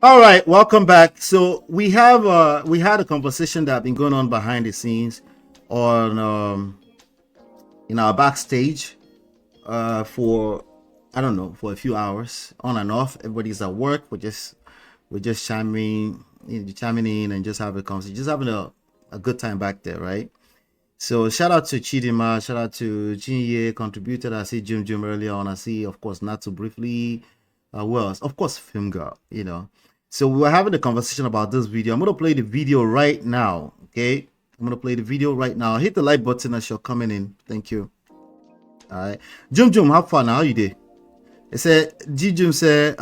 All right, welcome back. So we had a conversation that been going on behind the scenes on in our backstage for I don't know, for a few hours on and off. Everybody's at work. We're just chiming in and just having a conversation, just having a good time back there, right? So shout out to Chidima, shout out to Chinye contributed. I see Jim earlier on. I see, of course, not too briefly. Well, of course, Film Girl, So we were having a conversation about this video. I'm gonna play the video right now. Okay, I'm gonna play the video right now. Hit the like button as you're coming in. Thank you. All right, Jum, have fun. How you did? It said Jim said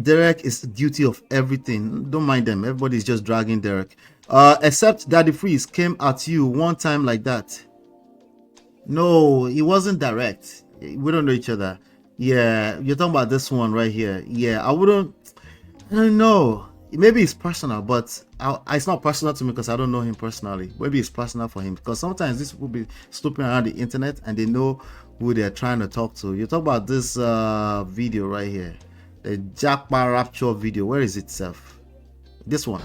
Derek is guilty of everything. Don't mind them. Everybody's just dragging Derek. Except Daddy Freeze came at you one time like that. No, it wasn't direct. We don't know each other. Yeah, you're talking about this one right here. Yeah, I don't know. Maybe it's personal, but it's not personal to me because I don't know him personally. Maybe it's personal for him because sometimes these people be snooping around the internet and they know who they're trying to talk to. You talk about this video right here, the Jackpot Rapture video. Where is it, Self? This one.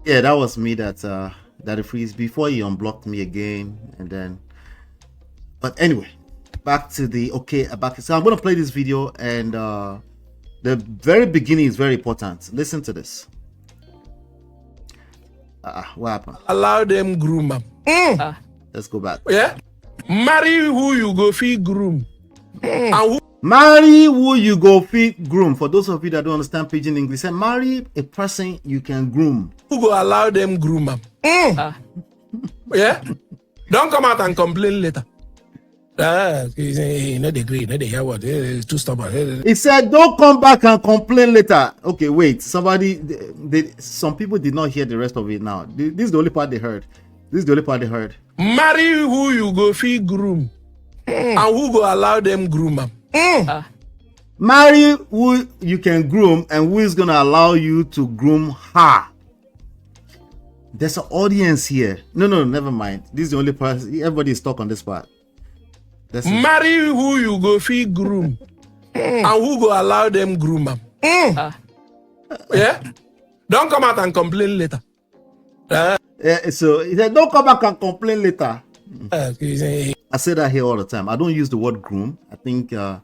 Yeah, that was me that freeze before he unblocked me again, and then. But anyway, back to the Bakassi. So I'm gonna play this video, and the very beginning is very important. Listen to this. What happened? Allow them groom. Let's go back. Yeah. Marry who you go feed groom. Marry who you go feed groom. For those of you that don't understand pidgin English, say marry a person you can groom. Who go allow them groom? Yeah. Don't come out and complain later. Not agree. Not hear what. It's too stubborn. He said, "Don't come back and complain later." Okay, wait. Some people did not hear the rest of it. Now, this is the only part they heard. Marry who you go feed groom, and who go allow them groom. Marry who you can groom, and who is gonna allow you to groom her. There's an audience here. No, never mind. This is the only part. Everybody is stuck on this part. Marry who you go feed groom, and who go allow them groom. Yeah. Don't come out and complain later. So he said, "Don't come back and complain later." I say that here all the time. I don't use the word groom. I think the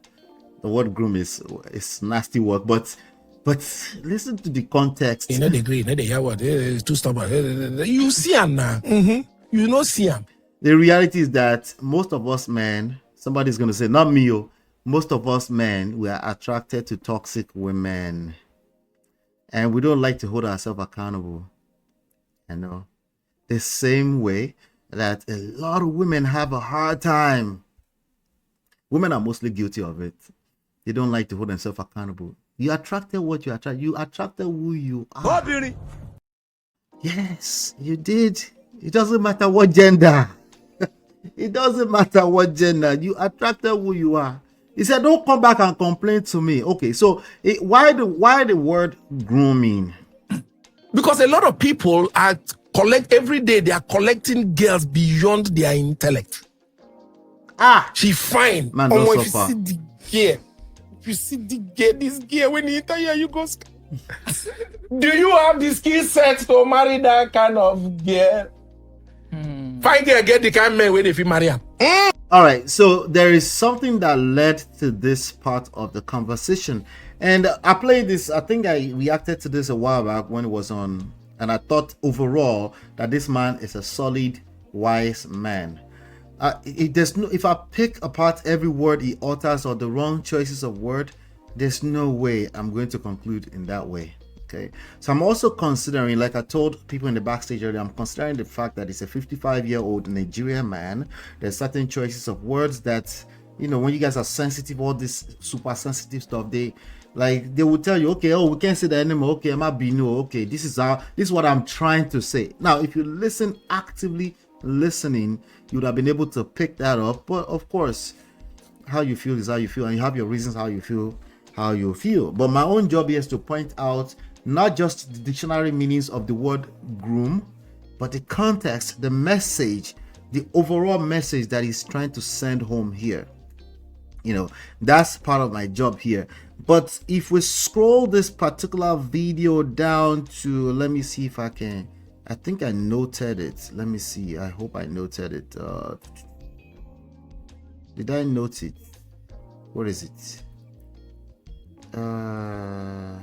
word groom is nasty word, but listen to the context. You know they agree. They hear what. It's too stubborn. You see him now. You know see him. The reality is that most of us men, somebody's going to say, not me, most of us men, we are attracted to toxic women. And we don't like to hold ourselves accountable. You know, the same way that a lot of women have a hard time. Women are mostly guilty of it. They don't like to hold themselves accountable. You attracted what you attract. You attracted who you are. Yes, you did. It doesn't matter what gender. It doesn't matter what gender. You attracted who you are. He said, "Don't come back and complain to me." Okay, so why the word grooming? Because a lot of people every day. They are collecting girls beyond their intellect. She fine. Man, don't suffer. If you see the girl, this girl, when you enter here, you go. Do you have the skill set to marry that kind of girl? Fine girl, get the kind of man where if you marry him. All right, so there is something that led to this part of the conversation, and I played this. I think I reacted to this a while back when it was on, and I thought overall that this man is a solid, wise man. If I pick apart every word he utters or the wrong choices of word, there's no way I'm going to conclude in that way. Okay, so I'm also considering, like I told people in the backstage earlier, I'm considering the fact that it's a 55-year-old Nigerian man. There's certain choices of words that, when you guys are sensitive, all this super sensitive stuff, they will tell you, okay, we can't say that anymore. Okay, I'm not being no. Okay, this is what I'm trying to say. Now, if you listen, actively listening, you would have been able to pick that up. But of course, how you feel is how you feel, and you have your reasons how you feel. But my own job here is to point out not just the dictionary meanings of the word groom, but the context, the message, the overall message that he's trying to send home here. That's part of my job here. But if we scroll this particular video down to, let me see if I can, I think I noted it. Let me see. I hope I noted it. Did I note it? What is it? I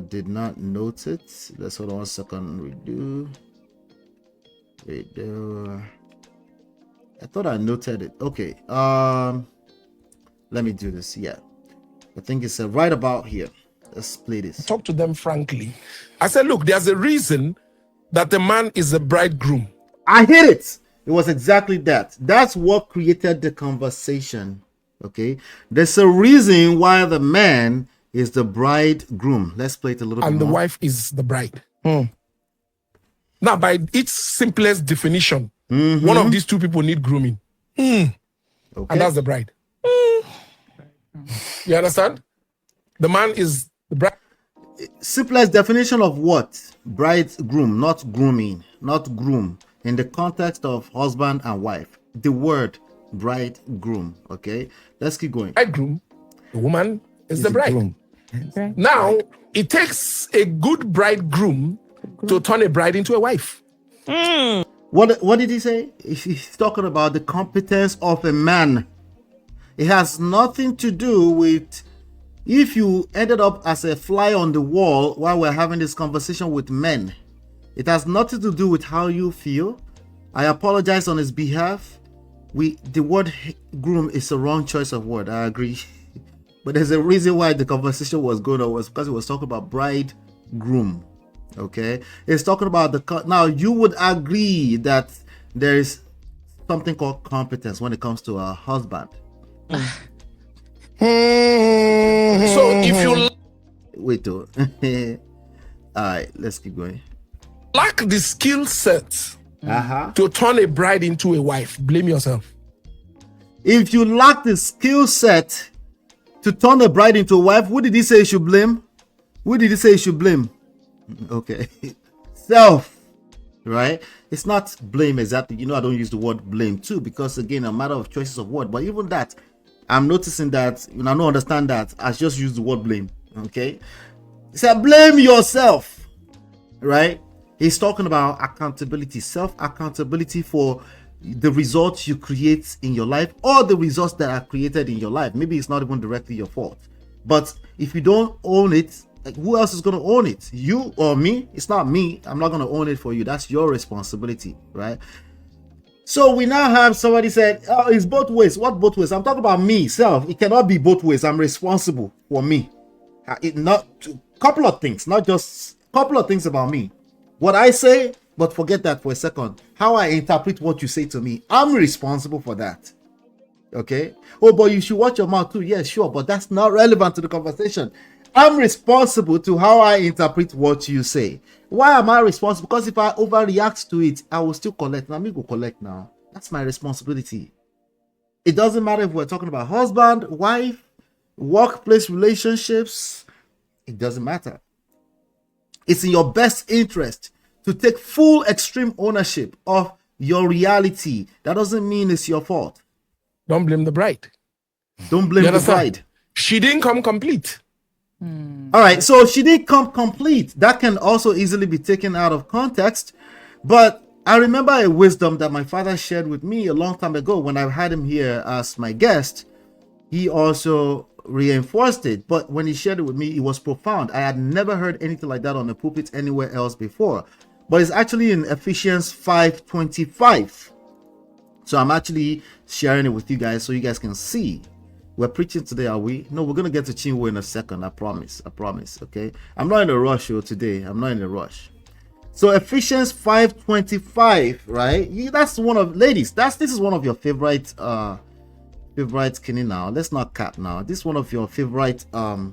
did not note it. Let's hold on 1 second. Redo. I thought I noted it. Okay. Let me do this. Yeah. I think it's right about here. Let's play this. Talk to them frankly. I said, look, there's a reason that the man is a bridegroom. I hit it. It was exactly that. That's what created the conversation. Okay. There's a reason why the man is the bridegroom. Let's play it a little bit more. And the wife is the bride. Now, by its simplest definition, one of these two people need grooming. Okay. And that's the bride. You understand? The man is the bride. Simplest definition of what? Bridegroom, not grooming, not groom. In the context of husband and wife, the word bridegroom. Okay, let's keep going. Bridegroom, the woman is the bride. Okay. Now, it takes a good bridegroom to turn a bride into a wife. What did he say? He's talking about the competence of a man. It has nothing to do with if you ended up as a fly on the wall while we're having this conversation with men. It has nothing to do with how you feel. I apologize on his behalf. The word groom is the wrong choice of word. I agree. But there's a reason why the conversation was going on, was because it was talking about bridegroom. Okay, it's talking about now you would agree that there is something called competence when it comes to a husband. So if you wait though. All right, let's keep going. Lack the skill set to turn a bride into a wife, blame yourself. If you lack the skill set to turn a bride into a wife, who did he say you should blame? Who did he say you should blame? Okay. Self, right? It's not blame exactly. I don't use the word blame too, because again, a matter of choices of word. But even that, I'm noticing that, I don't understand that. I just use the word blame. Okay. He said, blame yourself, right? He's talking about accountability, self-accountability for the results you create in your life or the results that are created in your life. Maybe it's not even directly your fault. But if you don't own it, who else is going to own it? You or me? It's not me. I'm not going to own it for you. That's your responsibility, right? So we now have somebody said, oh, it's both ways. What both ways? I'm talking about me, self. It cannot be both ways. I'm responsible for me. Couple of things, not just couple of things about me. What I say, but forget that for a second. How I interpret what you say to me, I'm responsible for that. Okay? Oh, but you should watch your mouth too. Yeah, sure, but that's not relevant to the conversation. I'm responsible to how I interpret what you say. Why am I responsible? Because if I overreact to it, I will still collect. Let me go collect now. That's my responsibility. It doesn't matter if we're talking about husband, wife, workplace relationships. It doesn't matter. It's in your best interest to take full extreme ownership of your reality. That doesn't mean it's your fault. Don't blame the bride. Don't blame the bride. She didn't come complete. All right, so she didn't come complete. That can also easily be taken out of context. But I remember a wisdom that my father shared with me a long time ago when I had him here as my guest. He also reinforced it, but when he shared it with me, it was profound. I had never heard anything like that on the pulpit anywhere else before. But it's actually in Ephesians 5:25. So I'm actually sharing it with you guys so you guys can see. We're preaching today, are we? No, we're going to get to Chinwo in a second. I promise. Okay. I'm not in a rush today. I'm not in a rush. So Ephesians 5:25, right? That's one of, ladies, this is one of your favorite skinny now. Let's not cap now. This is one of your favorite what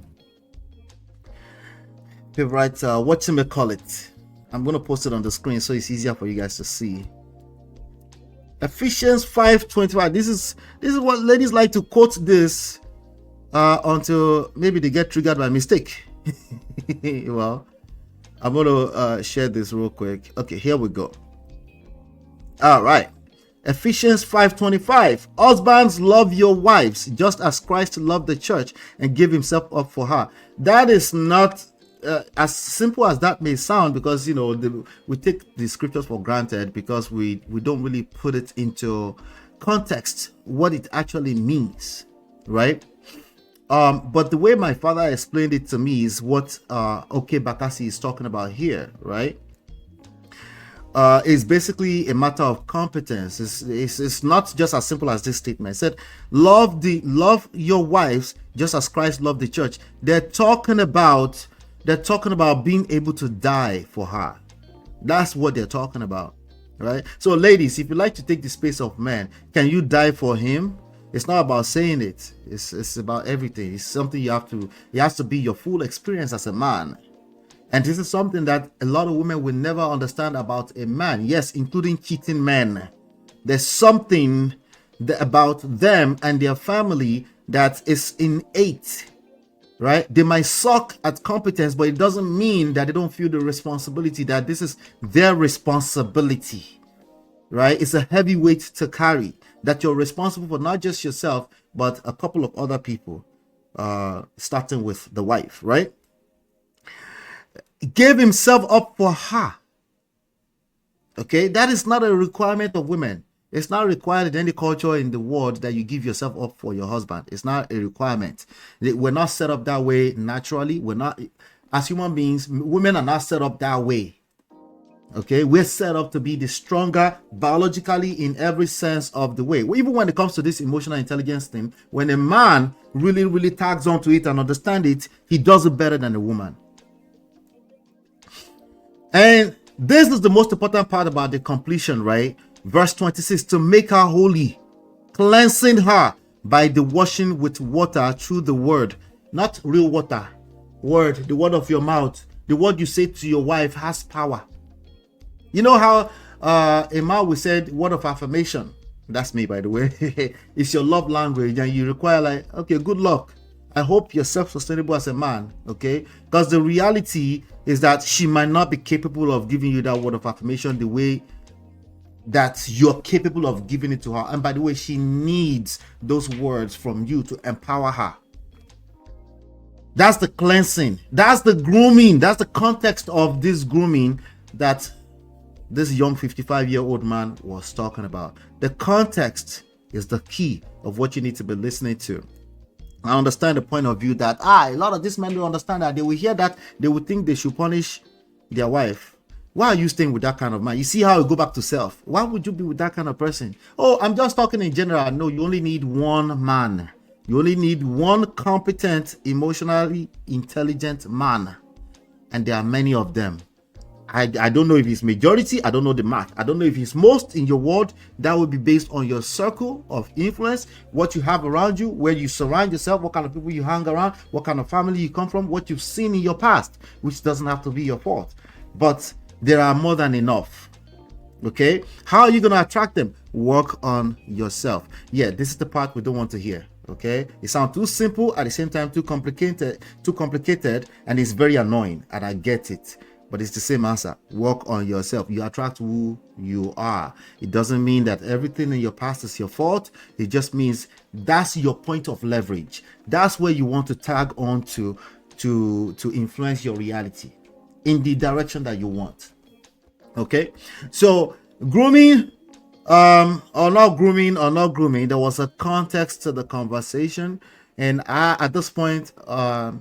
you may call it. I'm going to post it on the screen so it's easier for you guys to see. Ephesians 5:25. This is what ladies like to quote this until maybe they get triggered by mistake. Well, I'm going to share this real quick. Okay, here we go. All right. Ephesians 5:25. Husbands, love your wives just as Christ loved the church and gave himself up for her. That is not as simple as that may sound, because we take the scriptures for granted because we don't really put it into context what it actually means, right? But the way my father explained it to me is what Okey Bakassi is talking about here, right? Is basically a matter of competence. It's not just as simple as this statement. It said, love your wives just as Christ loved the church. They're talking about being able to die for her. That's what they're talking about, right? So ladies, if you like to take the space of men, can you die for him? It's not about saying it. It's about everything. It's something it has to be your full experience as a man. And this is something that a lot of women will never understand about a man. Yes, including cheating men. There's something about them and their family that is innate, right? They might suck at competence, but it doesn't mean that they don't feel the responsibility, that this is their responsibility, right? It's a heavy weight to carry, that you're responsible for not just yourself, but a couple of other people, starting with the wife, right? Gave himself up for her. Okay, that is not a requirement of women. It's not required in any culture in the world that you give yourself up for your husband. It's not a requirement. We're not set up that way naturally. We're not, as human beings, women are not set up that way. Okay, we're set up to be the stronger biologically in every sense of the way. Even when it comes to this emotional intelligence thing, when a man really, really tags onto it and understands it, he does it better than a woman. And this is the most important part about the completion, right? Verse 26, to make her holy, cleansing her by the washing with water through the word. Not real water. Word, the word of your mouth. The word you say to your wife has power. You know how a man will say word of affirmation. That's me, by the way. It's your love language, and you require like, okay, good luck. I hope you're self-sustainable as a man, okay? Because the reality is that she might not be capable of giving you that word of affirmation the way that you're capable of giving it to her. And by the way, she needs those words from you to empower her. That's the cleansing. That's the grooming. That's the context of this grooming that this young 55-year-old man was talking about. The context is the key of what you need to be listening to. I understand the point of view that a lot of these men don't understand that. They will hear that, they will think they should punish their wife. Why are you staying with that kind of man? You see how you go back to self. Why would you be with that kind of person? Oh, I'm just talking in general. No, you only need one man. You only need one competent, emotionally intelligent man. And there are many of them. I don't know if it's majority. I don't know the math. I don't know if it's most in your world. That would be based on your circle of influence, what you have around you, where you surround yourself, what kind of people you hang around, what kind of family you come from, what you've seen in your past, which doesn't have to be your fault. But there are more than enough. Okay? How are you going to attract them? Work on yourself. Yeah, this is the part we don't want to hear. Okay? It sounds too simple, at the same time too complicated, and it's very annoying, and I get it. But it's the same answer. Work on yourself. You attract who you are. It doesn't mean that everything in your past is your fault. It just means that's your point of leverage. That's where you want to tag on to influence your reality in the direction that you want. Okay? So grooming, or not grooming, there was a context to the conversation. And at this point, I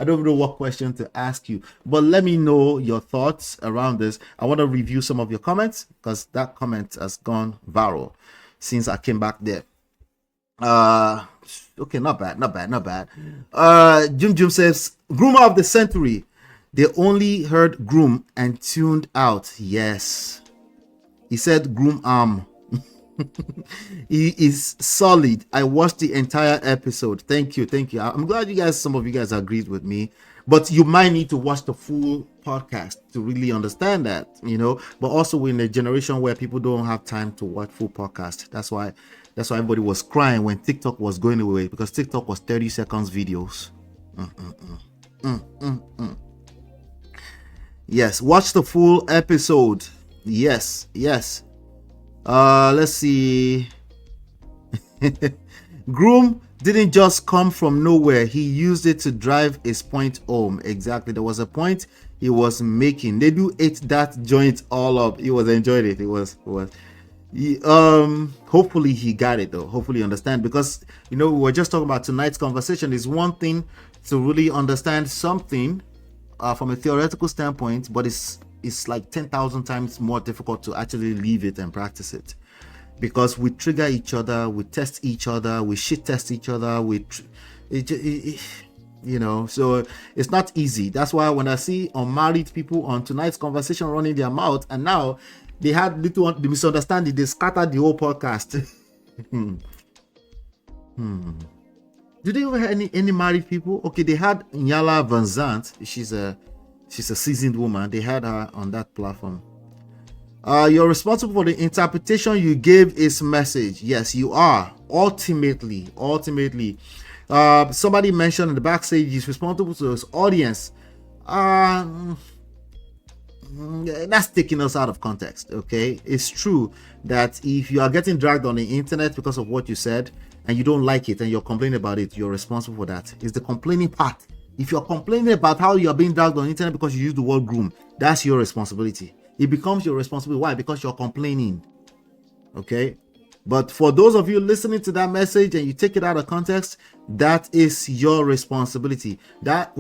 don't know what question to ask you, but let me know your thoughts around this. I want to review some of your comments because that comment has gone viral since I came back there. Okay, not bad. Jim says, groomer of the century. They only heard groom and tuned out. Yes. He said groom arm. He is solid. I watched the entire episode. Thank you. I'm glad some of you guys agreed with me, but you might need to watch the full podcast to really understand that, but also we're in a generation where people don't have time to watch full podcast. That's why everybody was crying when TikTok was going away, because TikTok was 30 seconds videos. Yes, watch the full episode. Yes. Let's see. Groom didn't just come from nowhere. He used it to drive his point home. Exactly. There was a point he was making. They do ate that joint all up. He was enjoying it. It was. Hopefully he got it though. Hopefully you understand, because we were just talking about tonight's conversation. Is one thing to really understand something from a theoretical standpoint, but it's like 10,000 times more difficult to actually live it and practice it, because we trigger each other, we test each other, we shit test each other, so it's not easy. That's why when I see unmarried people on tonight's conversation running their mouth, and now they had the misunderstanding, they scattered the whole podcast. Do they ever have any married people? Okay, they had Nyala Van Zandt. She's a seasoned woman. They had her on that platform. You're responsible for the interpretation you gave his message. Yes, you are. Ultimately. Somebody mentioned in the backstage he's responsible to his audience. That's taking us out of context. Okay, it's true that if you are getting dragged on the internet because of what you said and you don't like it and you're complaining about it, you're responsible for that. It's the complaining part. If you're complaining about how you're being dragged on the internet because you use the word groom, that's your responsibility. It becomes your responsibility. Why? Because you're complaining. Okay, but for those of you listening to that message and you take it out of context, that is your responsibility. That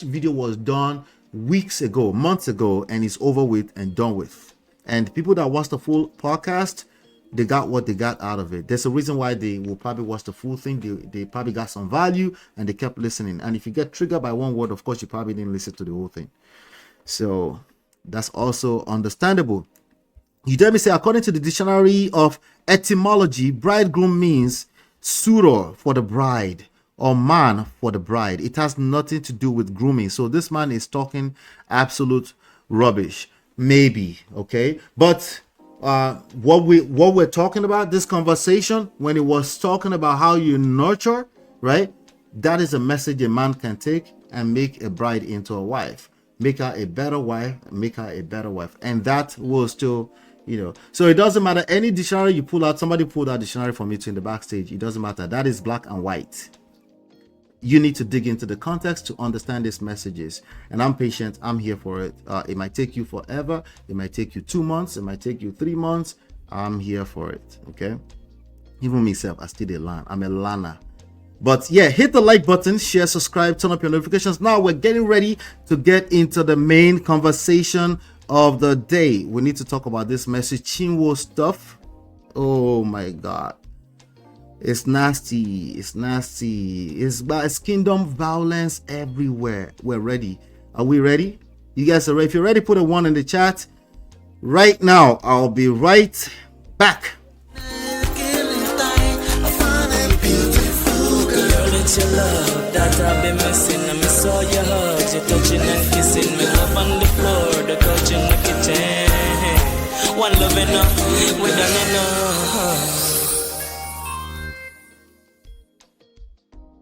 video was done weeks ago, months ago, and it's over with and done with. And people that watch the full podcast, they got what they got out of it. There's a reason why they will probably watch the full thing. They probably got some value and they kept listening. And if you get triggered by one word, of course, you probably didn't listen to the whole thing. So that's also understandable. You dare me say, according to the dictionary of etymology, bridegroom means suitor for the bride or man for the bride. It has nothing to do with grooming. So this man is talking absolute rubbish. Maybe, okay? But what we're talking about, this conversation, when it was talking about how you nurture, right? That is a message a man can take and make a bride into a wife. Make her a better wife, make her a better wife. And that will still, so it doesn't matter. Any dictionary you pull out, somebody pulled out dictionary for me too in the backstage. It doesn't matter. That is black and white. You need to dig into the context to understand these messages. And I'm patient. I'm here for it. It might take you forever. It might take you 2 months. It might take you 3 months. I'm here for it. Okay. Even myself, I still a learn. I'm a learner. But yeah, hit the like button, share, subscribe, turn up your notifications. Now we're getting ready to get into the main conversation of the day. We need to talk about this message Chinwo stuff. Oh my God. It's nasty. It's kingdom violence everywhere. We're ready. Are we ready? You guys are ready? If you're ready, put a 1 in the chat. Right now, I'll be right back. It's your love that I've been missing. I miss all your hugs, your touching and kissing. Me love on the floor, the couch in the kitchen. One love enough, we done enough.